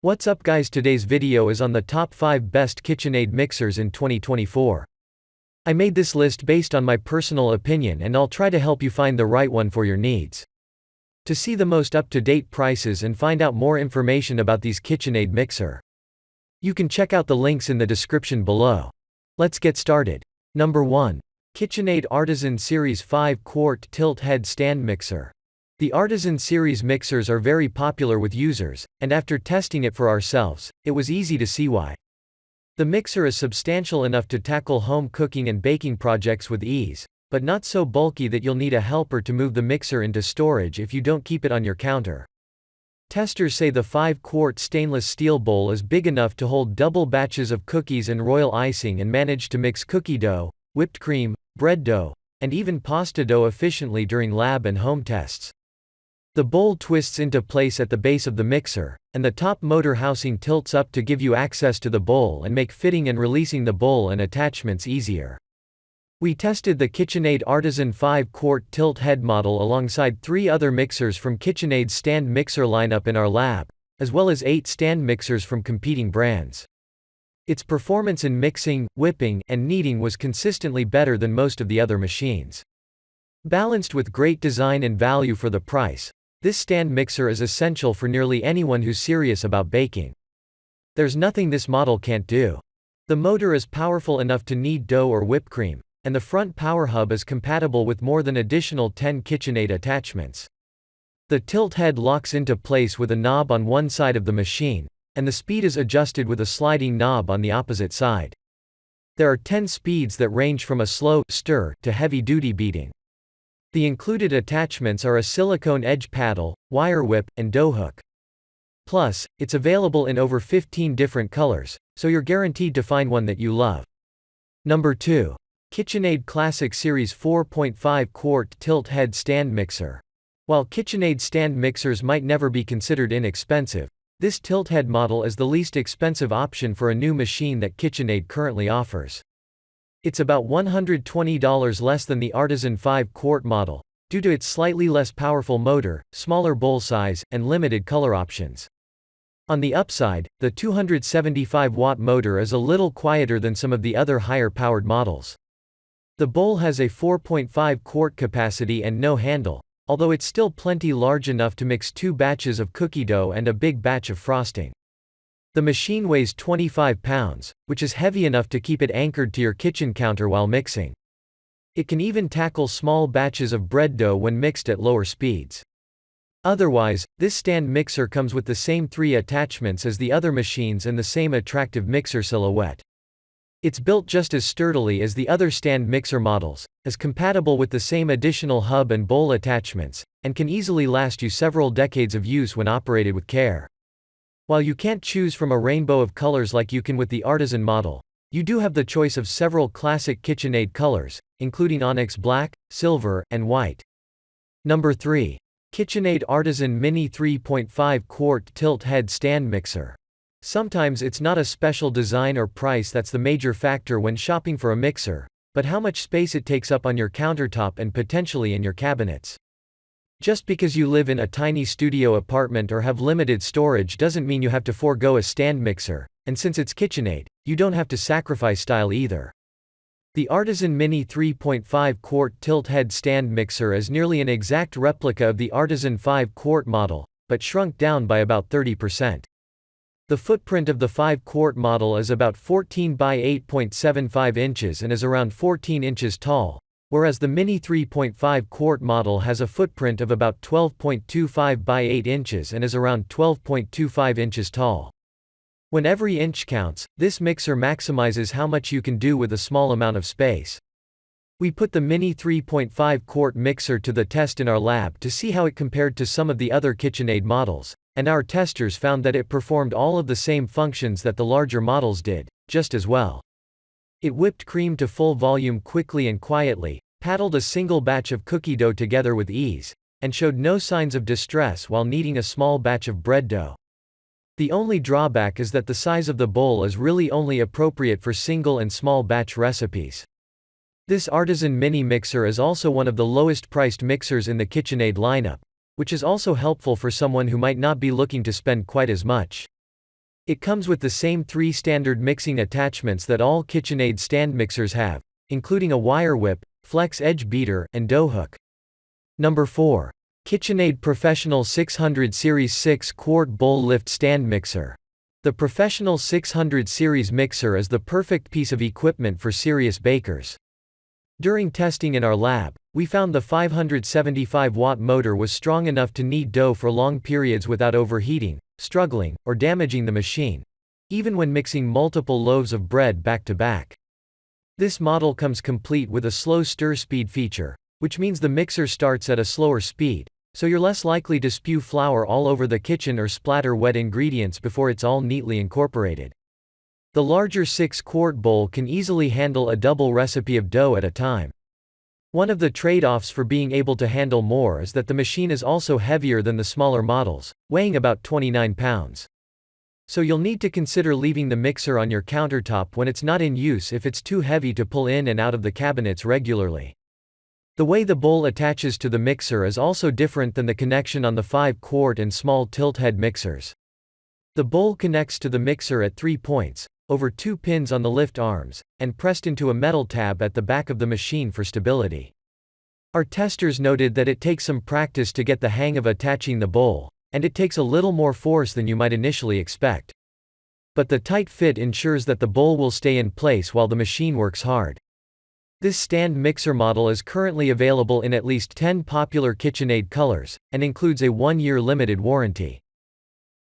What's up guys, today's video is on the top 5 best KitchenAid mixers in 2024. I made this list based on my personal opinion and I'll try to help you find the right one for your needs. To see the most up-to-date prices and find out more information about these KitchenAid mixer, you can check out the links in the description below. Let's get started. Number 1. KitchenAid Artisan Series 5-quart Tilt Head Stand Mixer. The Artisan series mixers are very popular with users, and after testing it for ourselves, it was easy to see why. The mixer is substantial enough to tackle home cooking and baking projects with ease, but not so bulky that you'll need a helper to move the mixer into storage if you don't keep it on your counter. Testers say the 5-quart stainless steel bowl is big enough to hold double batches of cookies and royal icing and manage to mix cookie dough, whipped cream, bread dough, and even pasta dough efficiently during lab and home tests. The bowl twists into place at the base of the mixer, and the top motor housing tilts up to give you access to the bowl and make fitting and releasing the bowl and attachments easier. We tested the KitchenAid Artisan 5-quart tilt head model alongside 3 other mixers from KitchenAid's stand mixer lineup in our lab, as well as 8 stand mixers from competing brands. Its performance in mixing, whipping, and kneading was consistently better than most of the other machines. Balanced with great design and value for the price, this stand mixer is essential for nearly anyone who's serious about baking. There's nothing this model can't do. The motor is powerful enough to knead dough or whip cream, and the front power hub is compatible with more than additional 10 KitchenAid attachments. The tilt head locks into place with a knob on one side of the machine, and the speed is adjusted with a sliding knob on the opposite side. There are 10 speeds that range from a slow stir to heavy-duty beating. The included attachments are a silicone edge paddle, wire whip, and dough hook. Plus, it's available in over 15 different colors, so you're guaranteed to find one that you love. Number 2. KitchenAid Classic Series 4.5-quart Tilt Head Stand Mixer. While KitchenAid stand mixers might never be considered inexpensive, this tilt head model is the least expensive option for a new machine that KitchenAid currently offers. It's about $120 less than the Artisan 5-quart model, due to its slightly less powerful motor, smaller bowl size, and limited color options. On the upside, the 275-watt motor is a little quieter than some of the other higher-powered models. The bowl has a 4.5-quart capacity and no handle, although it's still plenty large enough to mix 2 batches of cookie dough and a big batch of frosting. The machine weighs 25 pounds, which is heavy enough to keep it anchored to your kitchen counter while mixing. It can even tackle small batches of bread dough when mixed at lower speeds. Otherwise, this stand mixer comes with the same 3 attachments as the other machines and the same attractive mixer silhouette. It's built just as sturdily as the other stand mixer models, is compatible with the same additional hub and bowl attachments, and can easily last you several decades of use when operated with care. While you can't choose from a rainbow of colors like you can with the Artisan model, you do have the choice of several classic KitchenAid colors, including onyx black, silver, and white. Number 3. KitchenAid Artisan Mini 3.5-quart Tilt Head Stand Mixer. Sometimes it's not a special design or price that's the major factor when shopping for a mixer, but how much space it takes up on your countertop and potentially in your cabinets. Just because you live in a tiny studio apartment or have limited storage doesn't mean you have to forego a stand mixer, and since it's KitchenAid, you don't have to sacrifice style either. The Artisan Mini 3.5-quart Tilt Head Stand Mixer is nearly an exact replica of the Artisan 5-quart model, but shrunk down by about 30%. The footprint of the 5-quart model is about 14 by 8.75 inches and is around 14 inches tall, whereas the Mini 3.5-quart model has a footprint of about 12.25 by 8 inches and is around 12.25 inches tall. When every inch counts, this mixer maximizes how much you can do with a small amount of space. We put the Mini 3.5-quart mixer to the test in our lab to see how it compared to some of the other KitchenAid models, and our testers found that it performed all of the same functions that the larger models did, just as well. It whipped cream to full volume quickly and quietly, paddled a single batch of cookie dough together with ease, and showed no signs of distress while kneading a small batch of bread dough. The only drawback is that the size of the bowl is really only appropriate for single and small batch recipes. This Artisan Mini mixer is also one of the lowest priced mixers in the KitchenAid lineup, which is also helpful for someone who might not be looking to spend quite as much. It comes with the same 3 standard mixing attachments that all KitchenAid stand mixers have, including a wire whip, flex edge beater, and dough hook. Number 4. KitchenAid Professional 600 Series 6-quart bowl lift stand mixer. The Professional 600 Series mixer is the perfect piece of equipment for serious bakers. During testing in our lab, we found the 575-watt motor was strong enough to knead dough for long periods without overheating, struggling, or damaging the machine, even when mixing multiple loaves of bread back to back. This model comes complete with a slow stir speed feature, which means the mixer starts at a slower speed, so you're less likely to spew flour all over the kitchen or splatter wet ingredients before it's all neatly incorporated. The larger 6-quart bowl can easily handle a double recipe of dough at a time. One of the trade-offs for being able to handle more is that the machine is also heavier than the smaller models, weighing about 29 pounds. So you'll need to consider leaving the mixer on your countertop when it's not in use if it's too heavy to pull in and out of the cabinets regularly. The way the bowl attaches to the mixer is also different than the connection on the 5-quart and small tilt-head mixers. The bowl connects to the mixer at 3 points, over 2 pins on the lift arms, and pressed into a metal tab at the back of the machine for stability. Our testers noted that it takes some practice to get the hang of attaching the bowl, and it takes a little more force than you might initially expect. But the tight fit ensures that the bowl will stay in place while the machine works hard. This stand mixer model is currently available in at least 10 popular KitchenAid colors, and includes a 1-year limited warranty.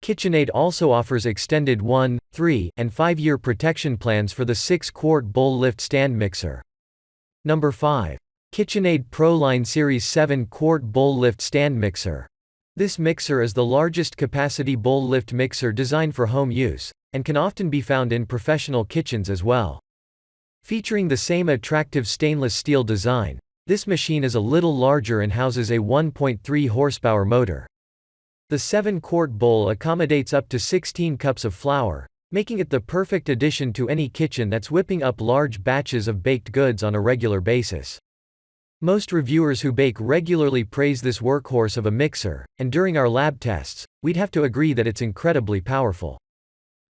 KitchenAid also offers extended 1, 3, and 5-year protection plans for the 6-quart bowl lift stand mixer. Number 5. KitchenAid ProLine Series 7-quart bowl lift stand mixer. This mixer is the largest capacity bowl lift mixer designed for home use, and can often be found in professional kitchens as well. Featuring the same attractive stainless steel design, this machine is a little larger and houses a 1.3 horsepower motor. The 7-quart bowl accommodates up to 16 cups of flour, making it the perfect addition to any kitchen that's whipping up large batches of baked goods on a regular basis. Most reviewers who bake regularly praise this workhorse of a mixer, and during our lab tests, we'd have to agree that it's incredibly powerful.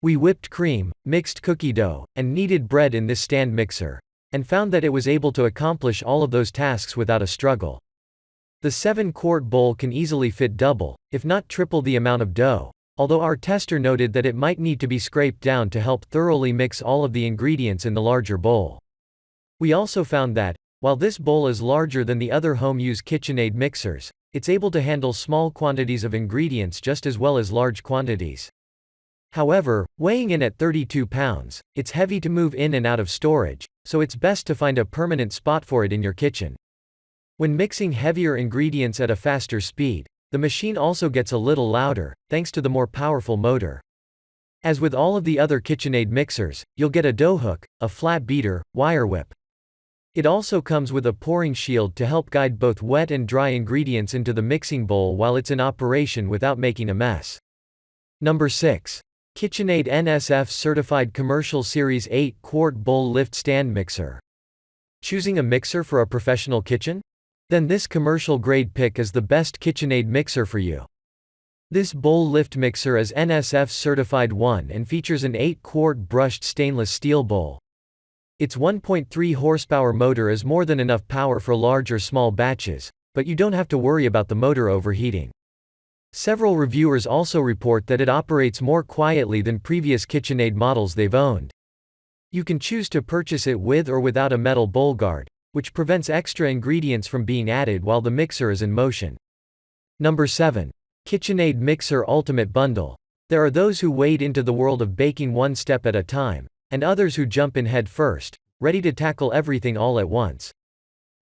We whipped cream, mixed cookie dough, and kneaded bread in this stand mixer, and found that it was able to accomplish all of those tasks without a struggle. The 7-quart bowl can easily fit double, if not triple the amount of dough, although our tester noted that it might need to be scraped down to help thoroughly mix all of the ingredients in the larger bowl. We also found that, while this bowl is larger than the other home-use KitchenAid mixers, it's able to handle small quantities of ingredients just as well as large quantities. However, weighing in at 32 pounds, it's heavy to move in and out of storage, so it's best to find a permanent spot for it in your kitchen. When mixing heavier ingredients at a faster speed, the machine also gets a little louder, thanks to the more powerful motor. As with all of the other KitchenAid mixers, you'll get a dough hook, a flat beater, wire whip. It also comes with a pouring shield to help guide both wet and dry ingredients into the mixing bowl while it's in operation without making a mess. Number 6. KitchenAid NSF Certified Commercial Series 8-quart bowl lift stand mixer. Choosing a mixer for a professional kitchen? Then this commercial-grade pick is the best KitchenAid mixer for you. This bowl lift mixer is NSF Certified 1 and features an 8-quart brushed stainless steel bowl. Its 1.3 horsepower motor is more than enough power for large or small batches, but you don't have to worry about the motor overheating. Several reviewers also report that it operates more quietly than previous KitchenAid models they've owned. You can choose to purchase it with or without a metal bowl guard, which prevents extra ingredients from being added while the mixer is in motion. Number 7. KitchenAid Mixer Ultimate Bundle. There are those who wade into the world of baking one step at a time, and others who jump in head first, ready to tackle everything all at once.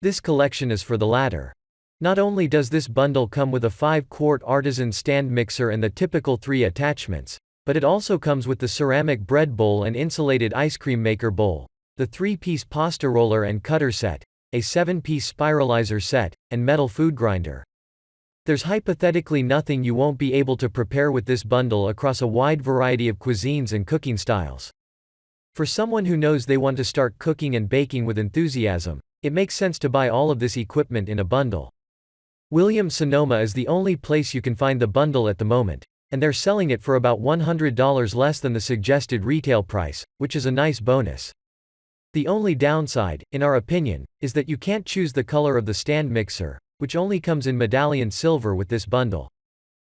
This collection is for the latter. Not only does this bundle come with a 5-quart artisan stand mixer and the typical 3 attachments, but it also comes with the ceramic bread bowl and insulated ice cream maker bowl, the 3-piece pasta roller and cutter set, a 7-piece spiralizer set, and metal food grinder. There's hypothetically nothing you won't be able to prepare with this bundle across a wide variety of cuisines and cooking styles. For someone who knows they want to start cooking and baking with enthusiasm, it makes sense to buy all of this equipment in a bundle. Williams-Sonoma is the only place you can find the bundle at the moment, and they're selling it for about $100 less than the suggested retail price, which is a nice bonus. The only downside, in our opinion, is that you can't choose the color of the stand mixer, which only comes in medallion silver with this bundle.